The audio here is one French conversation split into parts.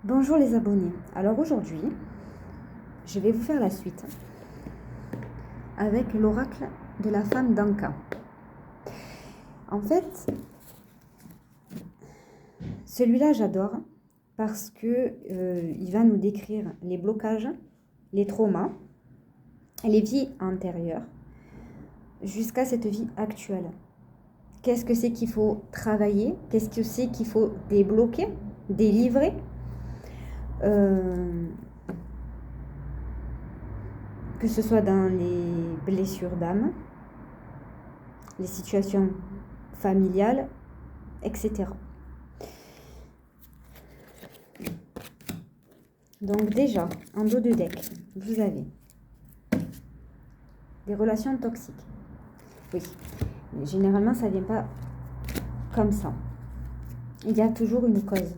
Bonjour les abonnés. Alors aujourd'hui, je vais vous faire la suite avec l'oracle de la femme d'Anka. En fait, celui-là j'adore parce que il va nous décrire les blocages, les traumas, les vies antérieures jusqu'à cette vie actuelle. Qu'est-ce que c'est qu'il faut travailler? Qu'est-ce que c'est qu'il faut débloquer, délivrer? Que ce soit dans les blessures d'âme, les situations familiales, etc. Donc déjà, en dos de deck, vous avez des relations toxiques. Oui, mais généralement, ça ne vient pas comme ça. Il y a toujours une cause.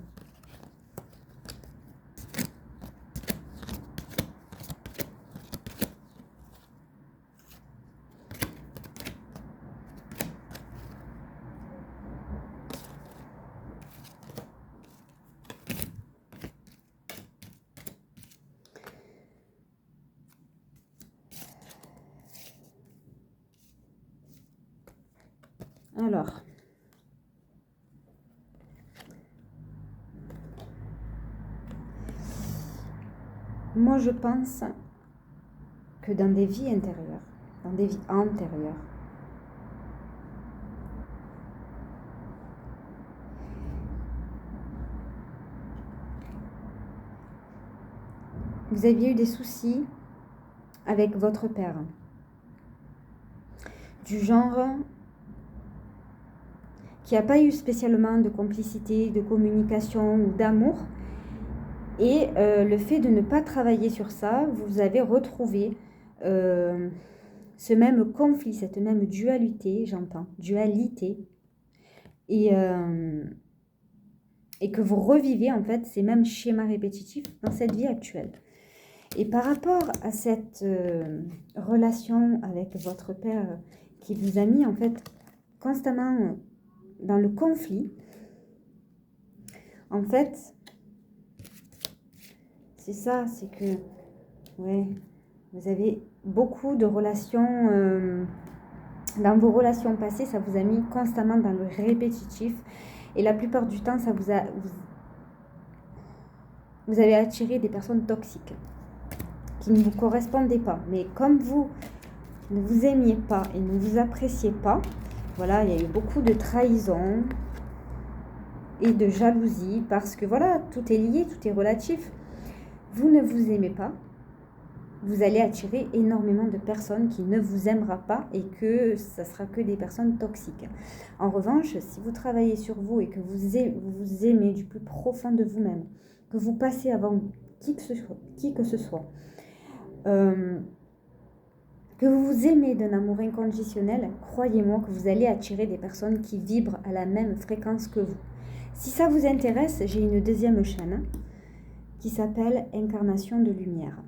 Alors, moi je pense que dans des vies intérieures, dans des vies antérieures, vous aviez eu des soucis avec votre père. Du genre qui n'a pas eu spécialement de complicité, de communication ou d'amour. Et le fait de ne pas travailler sur ça, vous avez retrouvé ce même conflit, cette même dualité, dualité, et que vous revivez en fait ces mêmes schémas répétitifs dans cette vie actuelle. Et par rapport à cette relation avec votre père qui vous a mis en fait constamment dans le conflit, en fait, c'est ça, c'est que, ouais, vous avez beaucoup de relations, dans vos relations passées, ça vous a mis constamment dans le répétitif. Et la plupart du temps, vous avez attiré des personnes toxiques qui ne vous correspondaient pas. Mais comme vous ne vous aimiez pas et ne vous appréciez pas, voilà, il y a eu beaucoup de trahison et de jalousie parce que voilà, tout est lié, tout est relatif. Vous ne vous aimez pas, vous allez attirer énormément de personnes qui ne vous aimera pas et que ça sera que des personnes toxiques. En revanche, si vous travaillez sur vous et que vous aimez du plus profond de vous-même, que vous passez avant qui que ce soit, que vous vous aimez d'un amour inconditionnel, croyez-moi que vous allez attirer des personnes qui vibrent à la même fréquence que vous. Si ça vous intéresse, j'ai une deuxième chaîne qui s'appelle Incarnation de Lumière.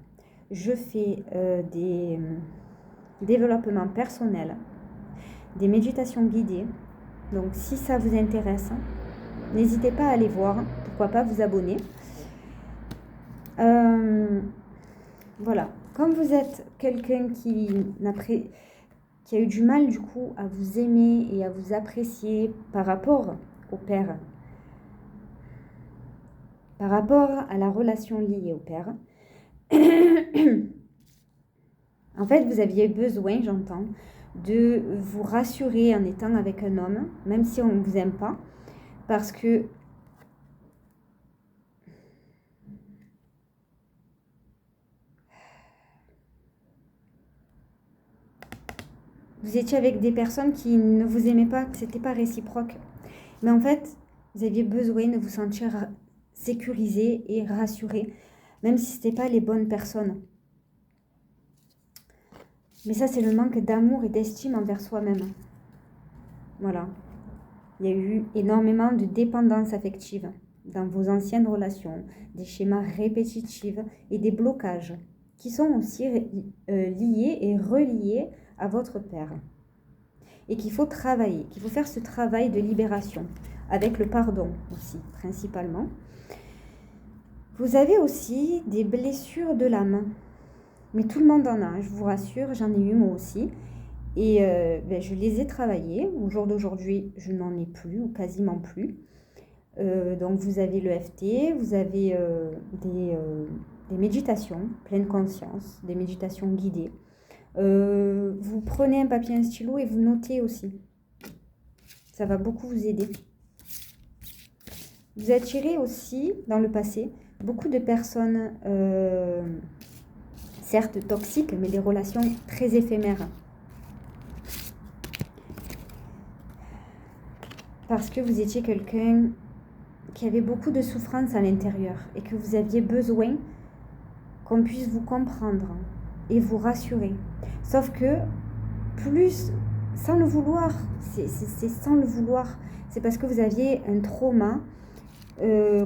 Je fais des développements personnels, des méditations guidées. Donc si ça vous intéresse, n'hésitez pas à aller voir, pourquoi pas vous abonner. Voilà, comme vous êtes quelqu'un qui a eu du mal du coup à vous aimer et à vous apprécier par rapport au père, par rapport à la relation liée au père, en fait vous aviez besoin, j'entends, de vous rassurer en étant avec un homme, même si on ne vous aime pas, parce que vous étiez avec des personnes qui ne vous aimaient pas, que ce n'était pas réciproque. Mais en fait, vous aviez besoin de vous sentir sécurisé et rassuré, même si ce n'était pas les bonnes personnes. Mais ça, c'est le manque d'amour et d'estime envers soi-même. Voilà. Il y a eu énormément de dépendance affective dans vos anciennes relations, des schémas répétitifs et des blocages qui sont aussi liés et reliés à votre père. Et qu'il faut travailler, qu'il faut faire ce travail de libération, avec le pardon aussi, principalement. Vous avez aussi des blessures de l'âme. Mais tout le monde en a, je vous rassure, j'en ai eu moi aussi. Et je les ai travaillées. Au jour d'aujourd'hui, je n'en ai plus ou quasiment plus. Donc vous avez l'EFT, vous avez des méditations pleine conscience, des méditations guidées. Vous prenez un papier et un stylo et vous notez aussi. Ça va beaucoup vous aider. Vous attirez aussi, dans le passé, beaucoup de personnes, certes toxiques, mais des relations très éphémères. Parce que vous étiez quelqu'un qui avait beaucoup de souffrance à l'intérieur et que vous aviez besoin qu'on puisse vous comprendre et vous rassurer. Sauf que, plus, sans le vouloir, c'est sans le vouloir, c'est parce que vous aviez un trauma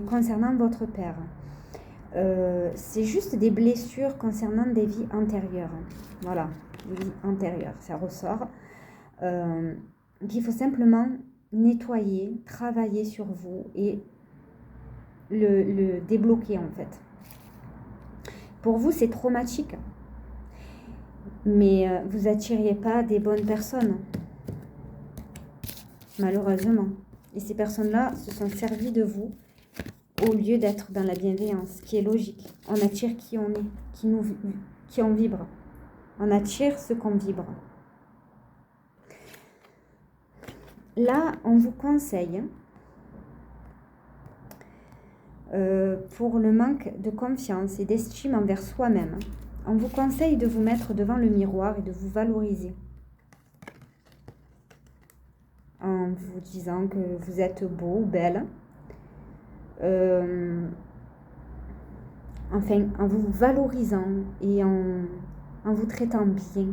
concernant votre père. C'est juste des blessures concernant des vies antérieures. Voilà, des vies antérieures, ça ressort. Qu'il faut simplement nettoyer, travailler sur vous et le débloquer en fait. Pour vous, c'est traumatique, mais vous n'attiriez pas des bonnes personnes, malheureusement. Et ces personnes-là se sont servies de vous au lieu d'être dans la bienveillance, ce qui est logique. On attire qui on est, qui on vibre. On attire ce qu'on vibre. Là, on vous conseille, pour le manque de confiance et d'estime envers soi-même, on vous conseille de vous mettre devant le miroir et de vous valoriser. En vous disant que vous êtes beau ou belle. Enfin, en vous valorisant et en vous traitant bien,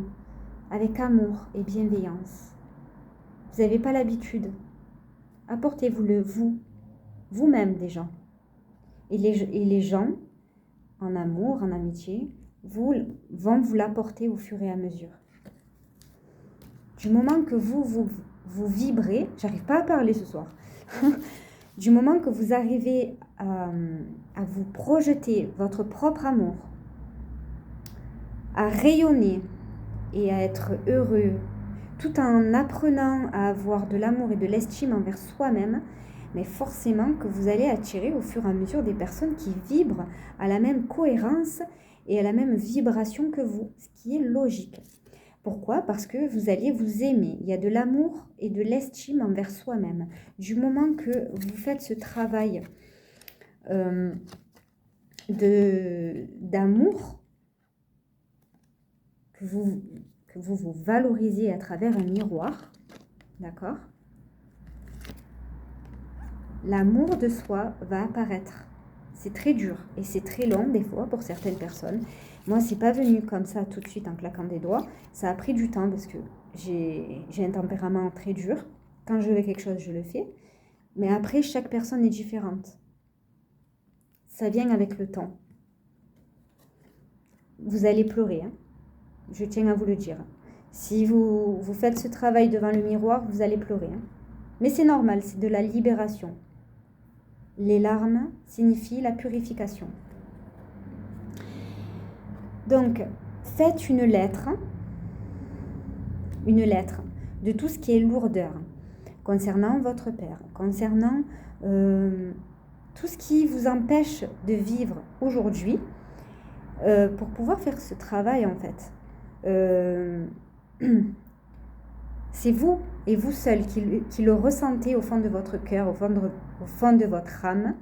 avec amour et bienveillance. Vous n'avez pas l'habitude. Apportez-vous-le vous-même déjà. Et les gens, en amour, en amitié, vont vous l'apporter au fur et à mesure. Du moment que vous vibrez, j'arrive pas à parler ce soir, du moment que vous arrivez à vous projeter votre propre amour, à rayonner et à être heureux, tout en apprenant à avoir de l'amour et de l'estime envers soi-même, mais forcément que vous allez attirer au fur et à mesure des personnes qui vibrent à la même cohérence et à la même vibration que vous, ce qui est logique. Pourquoi ? Parce que vous allez vous aimer. Il y a de l'amour et de l'estime envers soi-même. Du moment que vous faites ce travail d'amour, que vous vous valorisez à travers un miroir, d'accord ? L'amour de soi va apparaître. C'est très dur et c'est très long des fois pour certaines personnes. Moi, c'est pas venu comme ça tout de suite en claquant des doigts. Ça a pris du temps parce que j'ai un tempérament très dur. Quand je veux quelque chose, je le fais. Mais après, chaque personne est différente. Ça vient avec le temps. Vous allez pleurer, hein. Je tiens à vous le dire. Si vous faites ce travail devant le miroir, vous allez pleurer, hein. Mais c'est normal, c'est de la libération. Les larmes signifient la purification. Donc, faites une lettre de tout ce qui est lourdeur concernant votre père, concernant tout ce qui vous empêche de vivre aujourd'hui pour pouvoir faire ce travail en fait. C'est vous et vous seul qui le ressentez au fond de votre cœur, au fond de votre âme.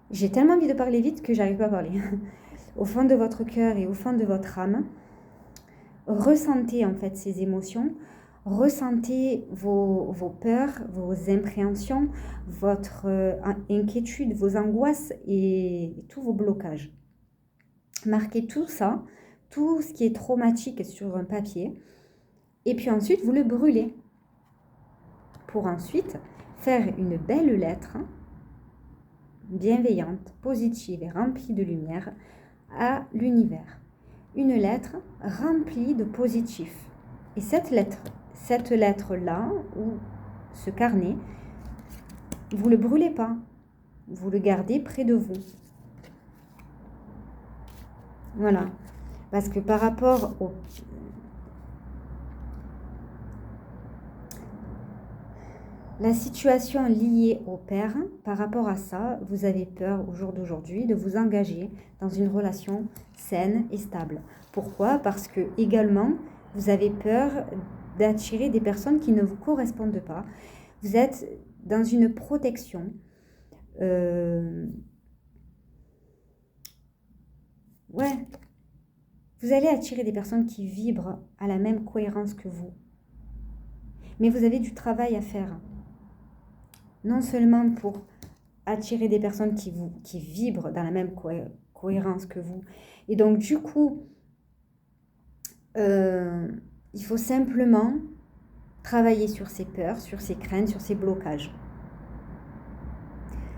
J'ai tellement envie de parler vite que j'arrive pas à parler. Au fond de votre cœur et au fond de votre âme, ressentez en fait ces émotions, ressentez vos peurs, vos impréhensions, votre inquiétude, vos angoisses et tous vos blocages. Marquez tout ça, tout ce qui est traumatique sur un papier, et puis ensuite vous le brûlez pour ensuite faire une belle lettre bienveillante, positive et remplie de lumière à l'univers. Une lettre remplie de positif. Et cette lettre-là, ou ce carnet, vous ne le brûlez pas. Vous le gardez près de vous. Voilà. Parce que par rapport au... La situation liée au père, par rapport à ça, vous avez peur au jour d'aujourd'hui de vous engager dans une relation saine et stable. Pourquoi? Parce que également, vous avez peur d'attirer des personnes qui ne vous correspondent pas. Vous êtes dans une protection. Ouais. Vous allez attirer des personnes qui vibrent à la même cohérence que vous. Mais vous avez du travail à faire. Non seulement pour attirer des personnes qui vibrent dans la même cohérence que vous. Et donc, du coup, il faut simplement travailler sur ses peurs, sur ses craintes, sur ses blocages.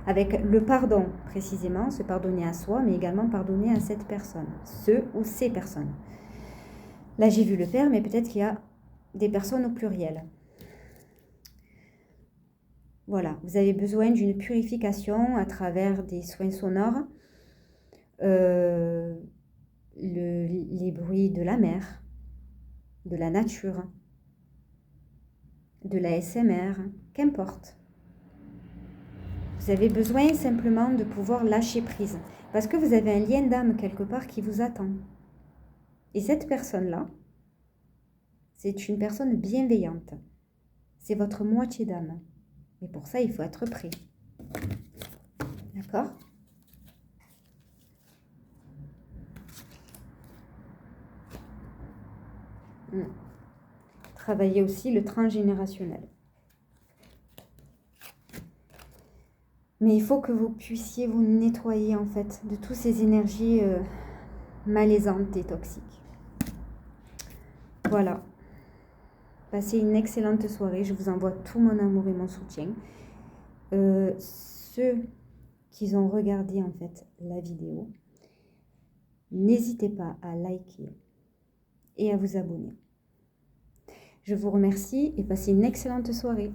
Avec le pardon, précisément, se pardonner à soi, mais également pardonner à cette personne, ce ou ces personnes. Là, j'ai vu le père, mais peut-être qu'il y a des personnes au pluriel. Voilà, vous avez besoin d'une purification à travers des soins sonores, les bruits de la mer, de la nature, de la SMR, qu'importe. Vous avez besoin simplement de pouvoir lâcher prise, parce que vous avez un lien d'âme quelque part qui vous attend. Et cette personne-là, c'est une personne bienveillante. C'est votre moitié d'âme. Et pour ça, il faut être prêt. D'accord ? Travailler aussi le transgénérationnel. Mais il faut que vous puissiez vous nettoyer en fait de toutes ces énergies malaisantes et toxiques. Voilà. Passez une excellente soirée. Je vous envoie tout mon amour et mon soutien. Ceux qui ont regardé en fait la vidéo, n'hésitez pas à liker et à vous abonner. Je vous remercie et passez une excellente soirée.